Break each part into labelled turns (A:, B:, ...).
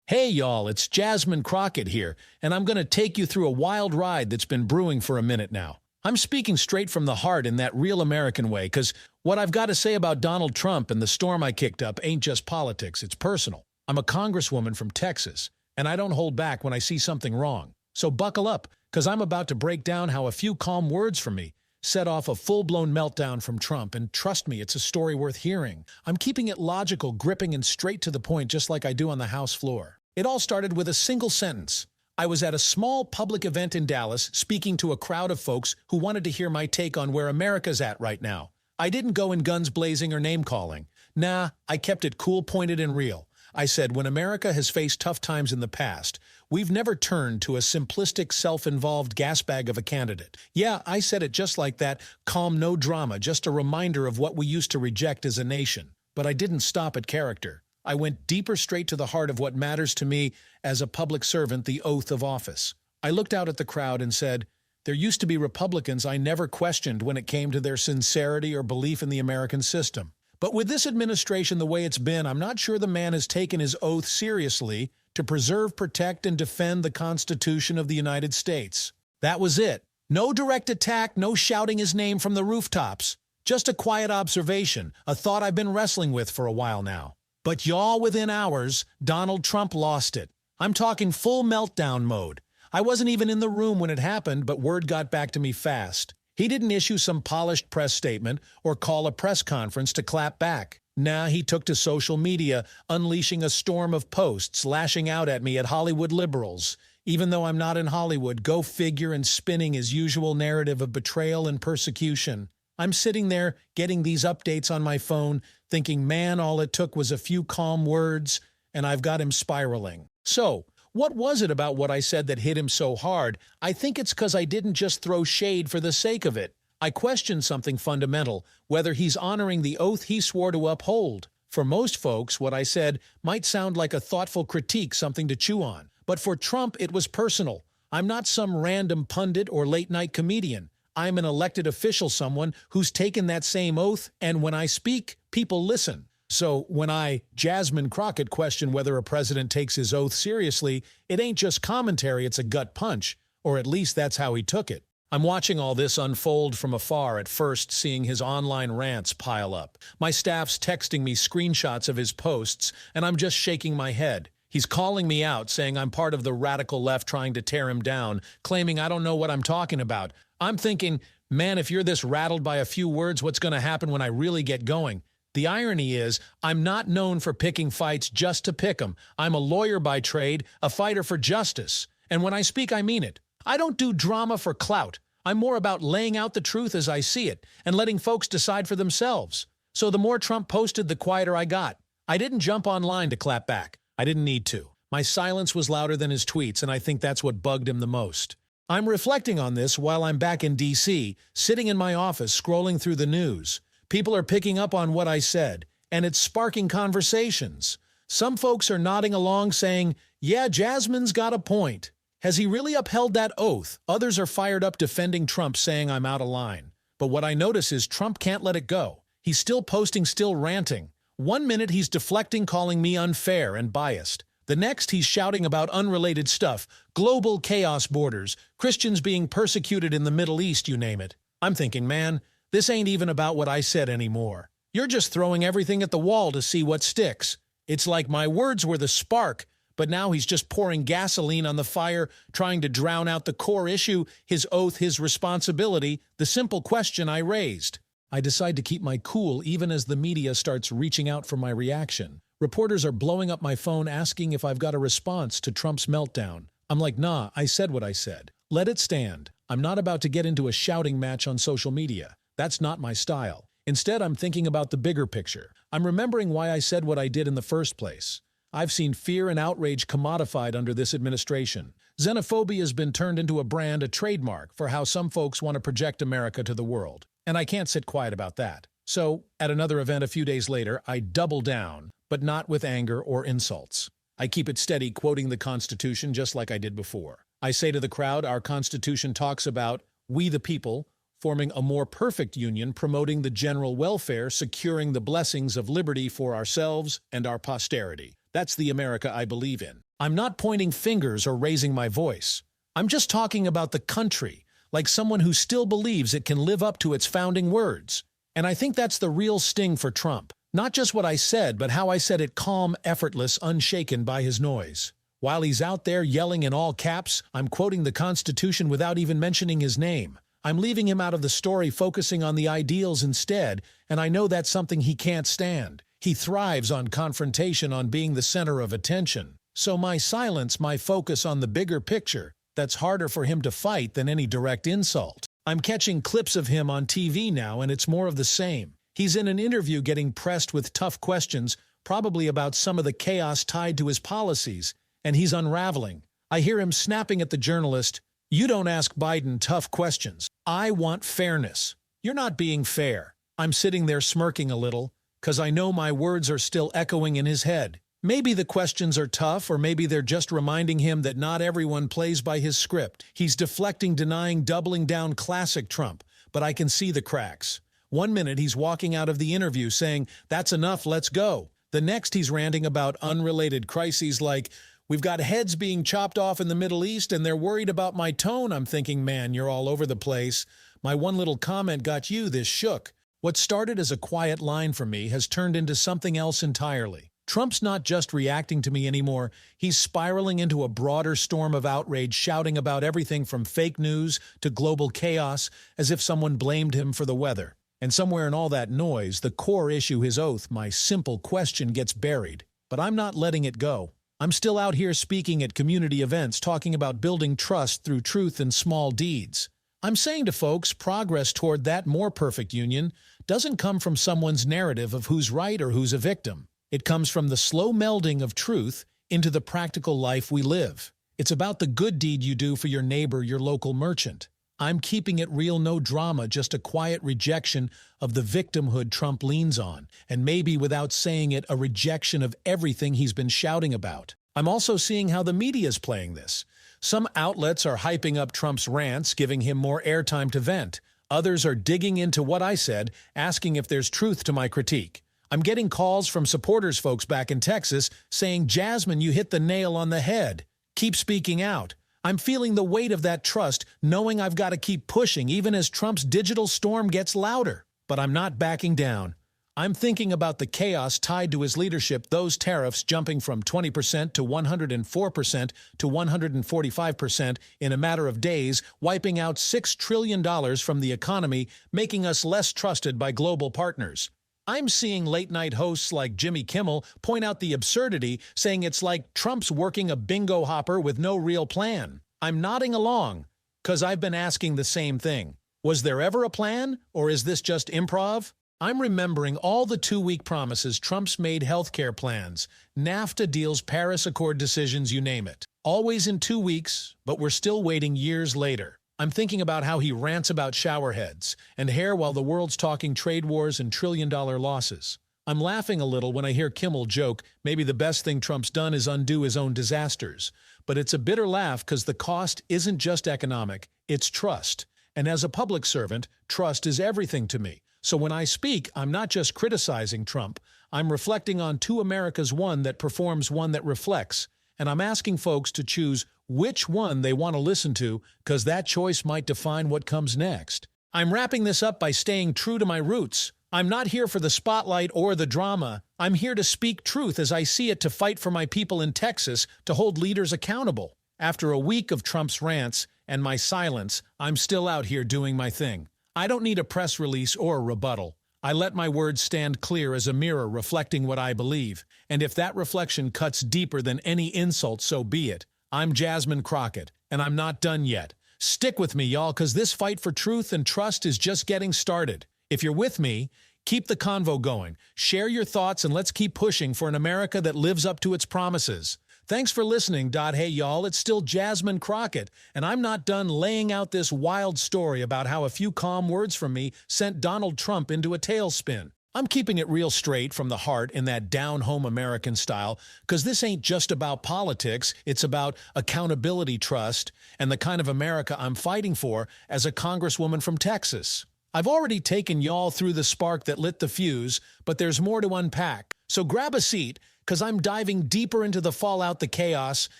A: Hey y'all, it's Jasmine Crockett here, and I'm going to take you through a wild ride that's been brewing for a minute now. I'm speaking straight from the heart in that real American way, because what I've got to say about Donald Trump and the storm I kicked up ain't just politics, it's personal. I'm a congresswoman from Texas, and I don't hold back when I see something wrong. So buckle up, because I'm about to break down how a few calm words from me set off a full-blown meltdown from Trump, and trust me, it's a story worth hearing. I'm keeping it logical, gripping, and straight to the point just like I do on the House floor. It all started with a single sentence. I was at a small public event in Dallas speaking to a crowd of folks who wanted to hear my take on where America's at right now. I didn't go in guns blazing or name-calling. Nah, I kept it cool, pointed, and real. I said, when America has faced tough times in the past, we've never turned to a simplistic, self-involved gasbag of a candidate. Yeah, I said it just like that, calm, no drama, just a reminder of what we used to reject as a nation. But I didn't stop at character. I went deeper, straight to the heart of what matters to me as a public servant, the oath of office. I looked out at the crowd and said, there used to be Republicans I never questioned when it came to their sincerity or belief in the American system. But with this administration the way it's been, I'm not sure the man has taken his oath seriously to preserve, protect, and defend the Constitution of the United States. That was it. No direct attack, no shouting his name from the rooftops. Just a quiet observation, a thought I've been wrestling with for a while now. But y'all, within hours, Donald Trump lost it. I'm talking full meltdown mode. I wasn't even in the room when it happened, but word got back to me fast. He didn't issue some polished press statement or call a press conference to clap back. Nah, he took to social media, unleashing a storm of posts, lashing out at me at Hollywood liberals. Even though I'm not in Hollywood, go figure, and spinning his usual narrative of betrayal and persecution. I'm sitting there getting these updates on my phone, thinking, man, all it took was a few calm words, and I've got him spiraling. So, what was it about what I said that hit him so hard? I think it's because I didn't just throw shade for the sake of it. I questioned something fundamental, whether he's honoring the oath he swore to uphold. For most folks, what I said might sound like a thoughtful critique, something to chew on. But for Trump, it was personal. I'm not some random pundit or late-night comedian. I'm an elected official, someone who's taken that same oath, and when I speak, people listen. So when I, Jasmine Crockett, question whether a president takes his oath seriously, it ain't just commentary, it's a gut punch, or at least that's how he took it. I'm watching all this unfold from afar, at first seeing his online rants pile up. My staff's texting me screenshots of his posts, and I'm just shaking my head. He's calling me out, saying I'm part of the radical left trying to tear him down, claiming I don't know what I'm talking about. I'm thinking, man, if you're this rattled by a few words, what's going to happen when I really get going? The irony is, I'm not known for picking fights just to pick them. I'm a lawyer by trade, a fighter for justice. And when I speak, I mean it. I don't do drama for clout. I'm more about laying out the truth as I see it and letting folks decide for themselves. So the more Trump posted, the quieter I got. I didn't jump online to clap back. I didn't need to. My silence was louder than his tweets, and I think that's what bugged him the most. I'm reflecting on this while I'm back in D.C., sitting in my office scrolling through the news. People are picking up on what I said, and it's sparking conversations. Some folks are nodding along saying, yeah, Jasmine's got a point. Has he really upheld that oath? Others are fired up defending Trump, saying I'm out of line. But what I notice is Trump can't let it go. He's still posting, still ranting. One minute he's deflecting, calling me unfair and biased. The next he's shouting about unrelated stuff, global chaos, borders, Christians being persecuted in the Middle East, you name it. I'm thinking, man, this ain't even about what I said anymore. You're just throwing everything at the wall to see what sticks. It's like my words were the spark, but now he's just pouring gasoline on the fire, trying to drown out the core issue, his oath, his responsibility, the simple question I raised. I decide to keep my cool even as the media starts reaching out for my reaction. Reporters are blowing up my phone asking if I've got a response to Trump's meltdown. I'm like, nah, I said what I said. Let it stand. I'm not about to get into a shouting match on social media. That's not my style. Instead, I'm thinking about the bigger picture. I'm remembering why I said what I did in the first place. I've seen fear and outrage commodified under this administration. Xenophobia has been turned into a brand, a trademark for how some folks want to project America to the world. And I can't sit quiet about that. So, at another event a few days later, I double down, but not with anger or insults. I keep it steady, quoting the Constitution just like I did before. I say to the crowd, our Constitution talks about we the people, forming a more perfect union, promoting the general welfare, securing the blessings of liberty for ourselves and our posterity. That's the America I believe in. I'm not pointing fingers or raising my voice. I'm just talking about the country, like someone who still believes it can live up to its founding words. And I think that's the real sting for Trump. Not just what I said, but how I said it calm, effortless, unshaken by his noise. While he's out there yelling in all caps, I'm quoting the Constitution without even mentioning his name. I'm leaving him out of the story, focusing on the ideals instead, and I know that's something he can't stand. He thrives on confrontation, on being the center of attention. So my silence, my focus on the bigger picture, that's harder for him to fight than any direct insult. I'm catching clips of him on TV now, and it's more of the same. He's in an interview getting pressed with tough questions, probably about some of the chaos tied to his policies, and he's unraveling. I hear him snapping at the journalist, "You don't ask Biden tough questions. I want fairness. You're not being fair." I'm sitting there smirking a little, because I know my words are still echoing in his head. Maybe the questions are tough, or maybe they're just reminding him that not everyone plays by his script. He's deflecting, denying, doubling down, classic Trump, but I can see the cracks. One minute he's walking out of the interview saying, "That's enough, let's go." The next he's ranting about unrelated crises like, "We've got heads being chopped off in the Middle East and they're worried about my tone." I'm thinking, man, you're all over the place. My one little comment got you this shook. What started as a quiet line for me has turned into something else entirely. Trump's not just reacting to me anymore, he's spiraling into a broader storm of outrage, shouting about everything from fake news to global chaos, as if someone blamed him for the weather. And somewhere in all that noise, the core issue, his oath, my simple question, gets buried. But I'm not letting it go. I'm still out here speaking at community events, talking about building trust through truth and small deeds. I'm saying to folks, progress toward that more perfect union doesn't come from someone's narrative of who's right or who's a victim. It comes from the slow melding of truth into the practical life we live. It's about the good deed you do for your neighbor, your local merchant. I'm keeping it real, no drama, just a quiet rejection of the victimhood Trump leans on, and maybe without saying it, a rejection of everything he's been shouting about. I'm also seeing how the media's playing this. Some outlets are hyping up Trump's rants, giving him more airtime to vent. Others are digging into what I said, asking if there's truth to my critique. I'm getting calls from supporters folks back in Texas saying, "Jasmine, you hit the nail on the head. Keep speaking out." I'm feeling the weight of that trust, knowing I've got to keep pushing even as Trump's digital storm gets louder. But I'm not backing down. I'm thinking about the chaos tied to his leadership, those tariffs jumping from 20% to 104% to 145% in a matter of days, wiping out $6 trillion from the economy, making us less trusted by global partners. I'm seeing late-night hosts like Jimmy Kimmel point out the absurdity, saying it's like Trump's working a bingo hopper with no real plan. I'm nodding along, because I've been asking the same thing. Was there ever a plan, or is this just improv? I'm remembering all the 2-week promises Trump's made, healthcare plans, NAFTA deals, Paris Accord decisions, you name it. Always in 2 weeks, but we're still waiting years later. I'm thinking about how he rants about showerheads and hair while the world's talking trade wars and trillion-dollar losses. I'm laughing a little when I hear Kimmel joke, maybe the best thing Trump's done is undo his own disasters. But it's a bitter laugh because the cost isn't just economic, it's trust. And as a public servant, trust is everything to me. So when I speak, I'm not just criticizing Trump, I'm reflecting on two Americas, one that performs, one that reflects. And I'm asking folks to choose which one they want to listen to, because that choice might define what comes next. I'm wrapping this up by staying true to my roots. I'm not here for the spotlight or the drama. I'm here to speak truth as I see it, to fight for my people in Texas, to hold leaders accountable. After a week of Trump's rants and my silence, I'm still out here doing my thing. I don't need a press release or a rebuttal. I let my words stand clear as a mirror reflecting what I believe. And if that reflection cuts deeper than any insult, so be it. I'm Jasmine Crockett, and I'm not done yet. Stick with me, y'all, because this fight for truth and trust is just getting started. If you're with me, keep the convo going. Share your thoughts, and let's keep pushing for an America that lives up to its promises. Thanks for listening. Hey, y'all, it's still Jasmine Crockett, and I'm not done laying out this wild story about how a few calm words from me sent Donald Trump into a tailspin. I'm keeping it real straight from the heart in that down-home American style, because this ain't just about politics, it's about accountability, trust, and the kind of America I'm fighting for as a congresswoman from Texas. I've already taken y'all through the spark that lit the fuse, but there's more to unpack. So grab a seat, because I'm diving deeper into the fallout, the chaos,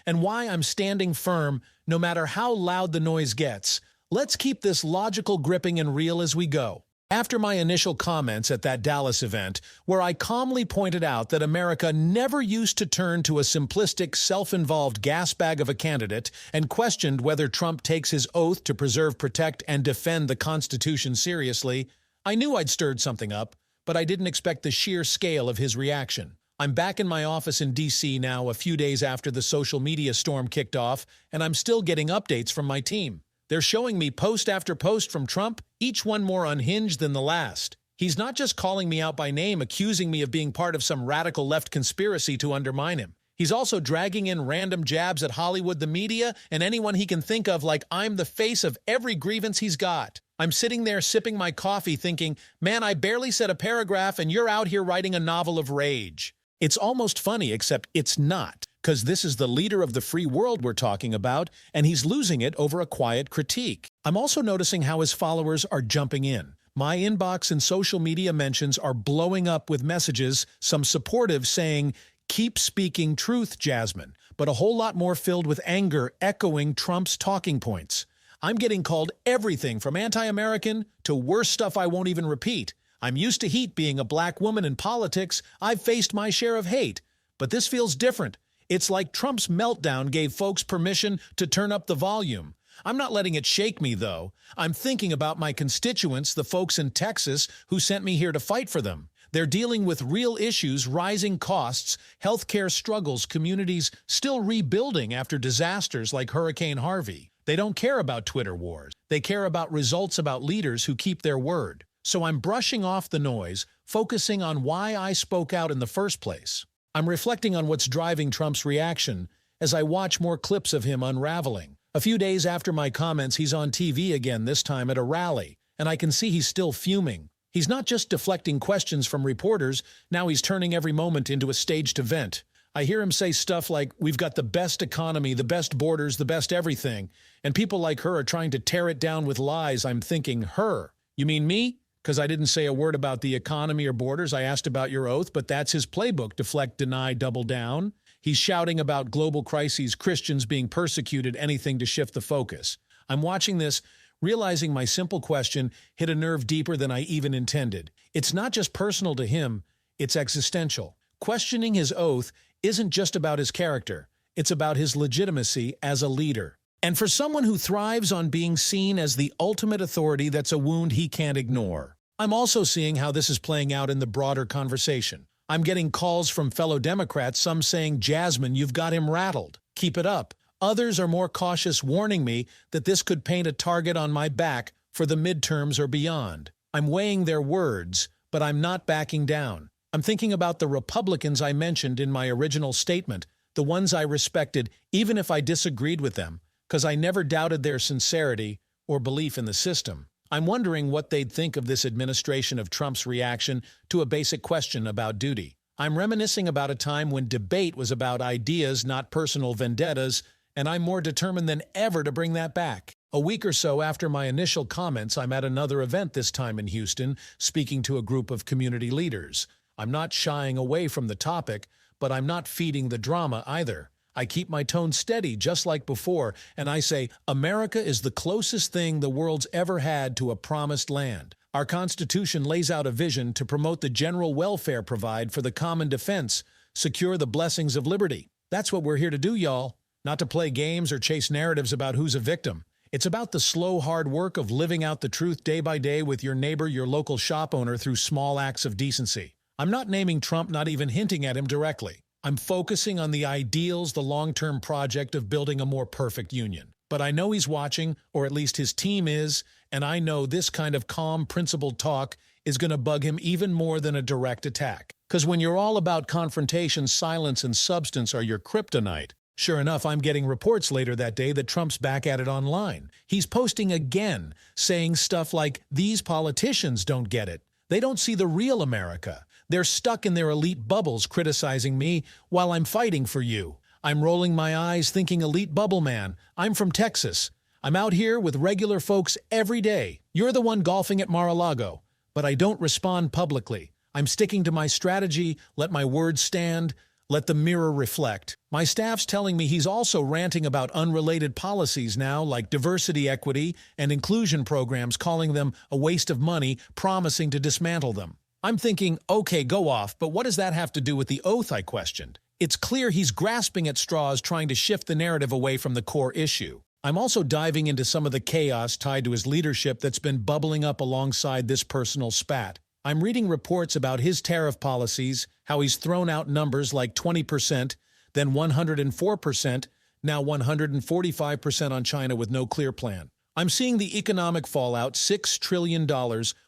A: and why I'm standing firm no matter how loud the noise gets. Let's keep this logical, gripping, and real as we go. After my initial comments at that Dallas event, where I calmly pointed out that America never used to turn to a simplistic, self-involved gas bag of a candidate and questioned whether Trump takes his oath to preserve, protect, and defend the Constitution seriously, I knew I'd stirred something up, but I didn't expect the sheer scale of his reaction. I'm back in my office in D.C. now, a few days after the social media storm kicked off, and I'm still getting updates from my team. They're showing me post after post from Trump, each one more unhinged than the last. He's not just calling me out by name, accusing me of being part of some radical left conspiracy to undermine him. He's also dragging in random jabs at Hollywood, the media, and anyone he can think of like I'm the face of every grievance he's got. I'm sitting there sipping my coffee thinking, man, I barely said a paragraph and you're out here writing a novel of rage. It's almost funny, except it's not, because this is the leader of the free world we're talking about, and he's losing it over a quiet critique. I'm also noticing how his followers are jumping in. My inbox and social media mentions are blowing up with messages, some supportive saying, "Keep speaking truth, Jasmine," but a whole lot more filled with anger echoing Trump's talking points. I'm getting called everything from anti-American to worse stuff I won't even repeat. I'm used to heat being a black woman in politics. I've faced my share of hate. But this feels different. It's like Trump's meltdown gave folks permission to turn up the volume. I'm not letting it shake me, though. I'm thinking about my constituents, the folks in Texas who sent me here to fight for them. They're dealing with real issues, rising costs, healthcare struggles, communities still rebuilding after disasters like Hurricane Harvey. They don't care about Twitter wars. They care about results, about leaders who keep their word. So I'm brushing off the noise, focusing on why I spoke out in the first place. I'm reflecting on what's driving Trump's reaction as I watch more clips of him unraveling. A few days after my comments, he's on TV again, this time at a rally, and I can see he's still fuming. He's not just deflecting questions from reporters, now he's turning every moment into a staged event. I hear him say stuff like, "We've got the best economy, the best borders, the best everything," and people like her are trying to tear it down with lies. I'm thinking, her? You mean me? Because I didn't say a word about the economy or borders. I asked about your oath, but that's his playbook: deflect, deny, double down. He's shouting about global crises, Christians being persecuted, anything to shift the focus. I'm watching this, realizing my simple question hit a nerve deeper than I even intended. It's not just personal to him, it's existential. Questioning his oath isn't just about his character, it's about his legitimacy as a leader. And for someone who thrives on being seen as the ultimate authority, that's a wound he can't ignore. I'm also seeing how this is playing out in the broader conversation. I'm getting calls from fellow Democrats, some saying, "Jasmine, you've got him rattled. Keep it up." Others are more cautious, warning me that this could paint a target on my back for the midterms or beyond. I'm weighing their words, but I'm not backing down. I'm thinking about the Republicans I mentioned in my original statement, the ones I respected even if I disagreed with them, because I never doubted their sincerity or belief in the system. I'm wondering what they'd think of this administration of Trump's reaction to a basic question about duty. I'm reminiscing about a time when debate was about ideas, not personal vendettas, and I'm more determined than ever to bring that back. A week or so after my initial comments, I'm at another event, this time in Houston, speaking to a group of community leaders. I'm not shying away from the topic, but I'm not feeding the drama either. I keep my tone steady, just like before, and I say, America is the closest thing the world's ever had to a promised land. Our Constitution lays out a vision to promote the general welfare, provide for the common defense, secure the blessings of liberty. That's what we're here to do, y'all. Not to play games or chase narratives about who's a victim. It's about the slow, hard work of living out the truth day by day with your neighbor, your local shop owner, through small acts of decency. I'm not naming Trump, not even hinting at him directly. I'm focusing on the ideals, the long-term project of building a more perfect union. But I know he's watching, or at least his team is, and I know this kind of calm, principled talk is going to bug him even more than a direct attack. Because when you're all about confrontation, silence and substance are your kryptonite. Sure enough, I'm getting reports later that day that Trump's back at it online. He's posting again, saying stuff like, "These politicians don't get it. They don't see the real America. They're stuck in their elite bubbles, criticizing me while I'm fighting for you." I'm rolling my eyes thinking, elite bubble man, I'm from Texas. I'm out here with regular folks every day. You're the one golfing at Mar-a-Lago. But I don't respond publicly. I'm sticking to my strategy, let my words stand, Let the mirror reflect. My staff's telling me he's also ranting about unrelated policies now, like diversity, equity, and inclusion programs, calling them a waste of money, promising to dismantle them. I'm thinking, okay, go off, but what does that have to do with the oath I questioned? It's clear he's grasping at straws, trying to shift the narrative away from the core issue. I'm also diving into some of the chaos tied to his leadership that's been bubbling up alongside this personal spat. I'm reading reports about his tariff policies, how he's thrown out numbers like 20%, then 104%, now 145% on China with no clear plan. I'm seeing the economic fallout, $6 trillion,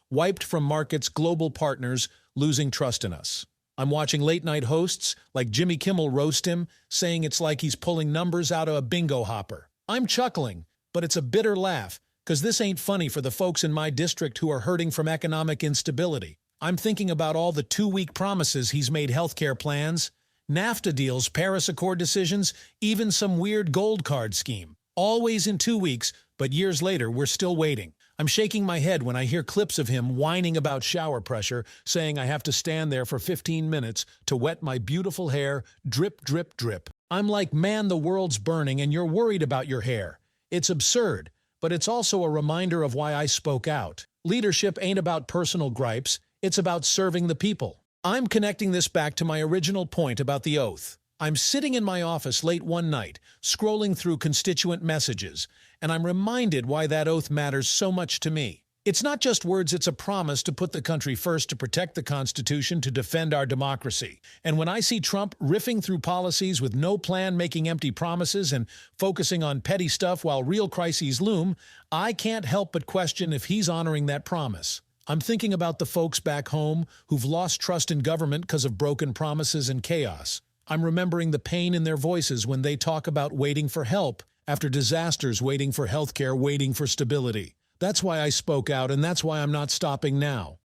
A: wiped from markets, global partners, losing trust in us. I'm watching late-night hosts like Jimmy Kimmel roast him, saying it's like he's pulling numbers out of a bingo hopper. I'm chuckling, but it's a bitter laugh, because this ain't funny for the folks in my district who are hurting from economic instability. I'm thinking about all the 2-week promises he's made, healthcare plans, NAFTA deals, Paris Accord decisions, even some weird gold card scheme. Always in 2 weeks, but years later we're still waiting. I'm shaking my head when I hear clips of him whining about shower pressure, saying I have to stand there for 15 minutes to wet my beautiful hair, drip, drip, drip. I'm like, man, the world's burning and you're worried about your hair. It's absurd, but it's also a reminder of why I spoke out. Leadership ain't about personal gripes, it's about serving the people. I'm connecting this back to my original point about the oath. I'm sitting in my office late one night, scrolling through constituent messages, and I'm reminded why that oath matters so much to me. It's not just words, it's a promise to put the country first, to protect the Constitution, to defend our democracy. And when I see Trump riffing through policies with no plan, making empty promises, and focusing on petty stuff while real crises loom, I can't help but question if he's honoring that promise. I'm thinking about the folks back home who've lost trust in government because of broken promises and chaos. I'm remembering the pain in their voices when they talk about waiting for help after disasters, waiting for healthcare, waiting for stability. That's why I spoke out, and that's why I'm not stopping now.